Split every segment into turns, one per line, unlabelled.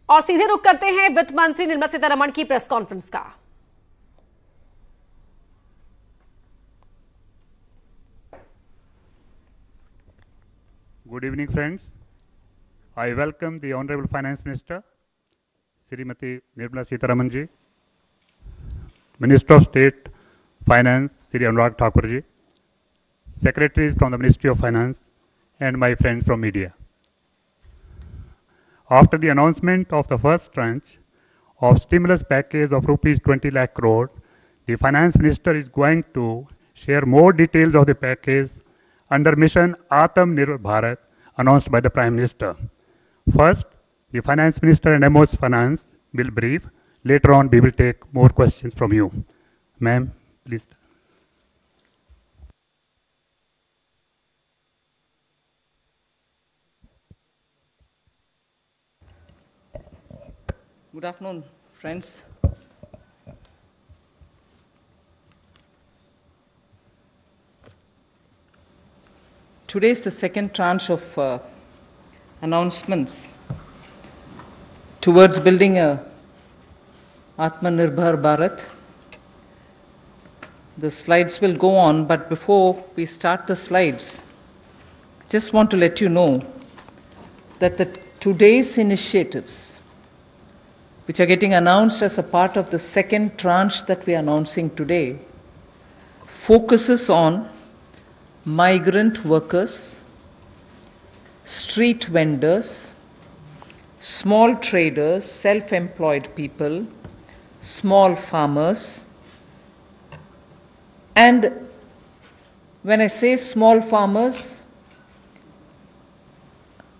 और सीधे रुख करते हैं वित्त मंत्री निर्मला सीतारमण की प्रेस कॉन्फ्रेंस का।
Good evening, friends. I welcome the Honorable Finance Minister, Srimati Nirmala Sitharaman ji, Minister of State Finance, Sri Anurag Thakur ji, Secretaries from the Ministry of Finance, and my friends from media. After the announcement of the first tranche of stimulus package of rupees 20 lakh crore, the Finance Minister is going to share more details of the package under Mission Atmanirbhar Bharat announced by the Prime Minister. First, the Finance Minister and MO's Finance will brief. Later on, we will take more questions from you. Ma'am, please.
Good afternoon, friends. Today is the second tranche of announcements towards building a Atmanirbhar Bharat. The slides will go on, but before we start the slides, just want to let you know that today's initiatives, which are getting announced as a part of the second tranche that we are announcing today, focuses on migrant workers, street vendors, small traders, self-employed people, small farmers. And when I say small farmers,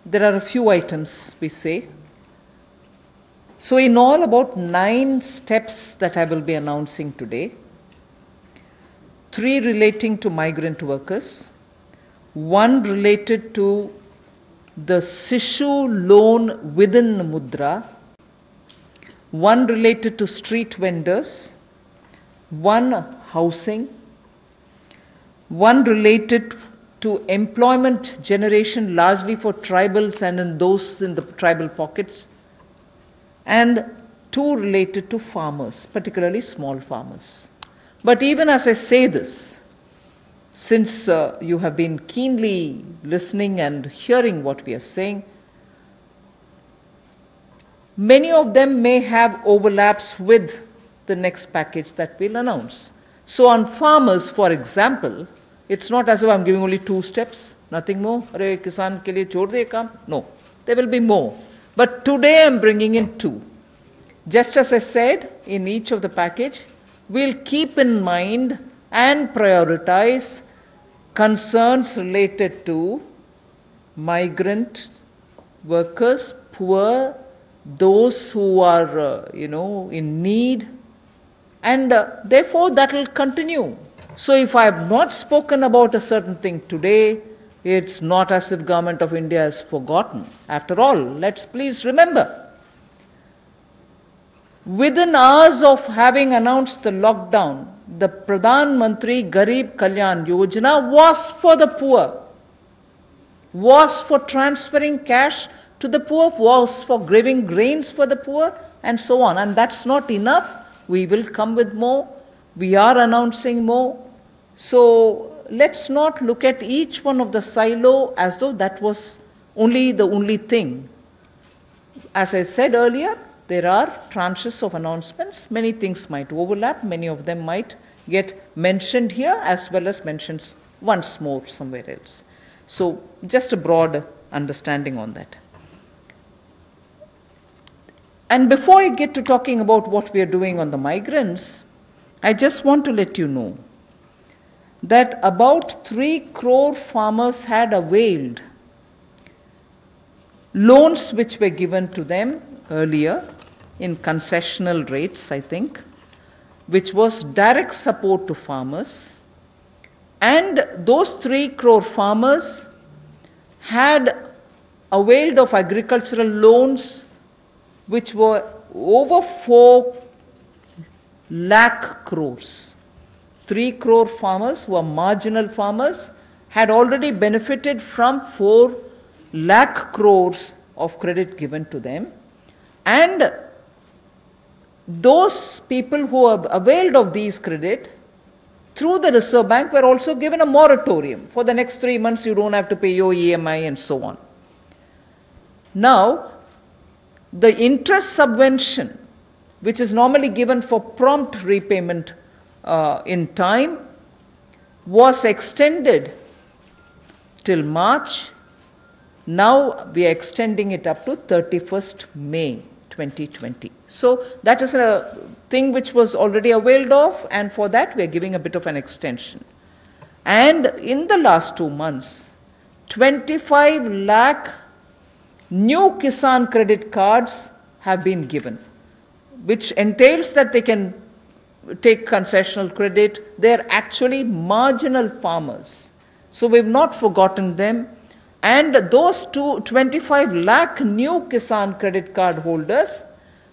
there are a few items we say. So in all, about 9 steps that I will be announcing today. 3 relating to migrant workers, 1 related to the Sishu loan within Mudra, 1 related to street vendors, 1 housing, 1 related to employment generation largely for tribals and in those in the tribal pockets, and 2 related to farmers, particularly small farmers. But even as I say this, since you have been keenly listening and hearing what we are saying, many of them may have overlaps with the next package that we'll announce. So on farmers, for example, it's not as if I'm giving only 2 steps, nothing more. Arey kisan ke liye chhod de kaam. No, there will be more. But today I'm bringing in 2. Just as I said in each of the package, we'll keep in mind and prioritize concerns related to migrant workers, poor, those who are, in need, and therefore that will continue. So if I have not spoken about a certain thing today, it's not as if Government of India has forgotten. After all, let's please remember, within hours of having announced the lockdown, the Pradhan Mantri Garib Kalyan Yojana was for the poor, was for transferring cash to the poor, was for giving grains for the poor, and so on. And that's not enough. We will come with more. We are announcing more. So let's not look at each one of the silo as though that was the only thing. As I said earlier, there are tranches of announcements. Many things might overlap. Many of them might get mentioned here as well as mentioned once more somewhere else. So just a broad understanding on that. And before I get to talking about what we are doing on the migrants, I just want to let you know that about 3 crore farmers had availed loans which were given to them earlier in concessional rates, I think, which was direct support to farmers. And those 3 crore farmers had availed of agricultural loans which were over 4 lakh crores. 3 crore farmers who are marginal farmers had already benefited from 4 lakh crores of credit given to them. And those people who have availed of these credit through the Reserve Bank were also given a moratorium. For the next 3 months, you don't have to pay your EMI and so on. Now, the interest subvention, which is normally given for prompt repayment in time, was extended till March. Now we are extending it up to 31st May 2020. So that is a thing which was already availed of, and for that we are giving a bit of an extension. And in the last 2 months, 25 lakh new Kisan credit cards have been given, which entails that they can take concessional credit. They are actually marginal farmers. So we've not forgotten them. And those 25 lakh new Kisan credit card holders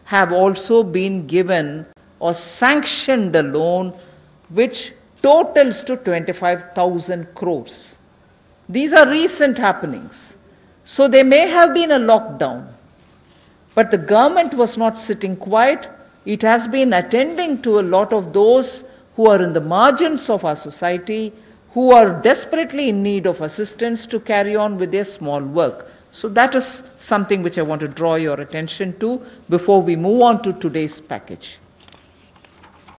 have also been given or sanctioned a loan which totals to 25,000 crores. These are recent happenings. So there may have been a lockdown, but the government was not sitting quiet. It has been attending to a lot of those who are in the margins of our society, who are desperately in need of assistance to carry on with their small work. So that is something which I want to draw your attention to before we move on to today's package.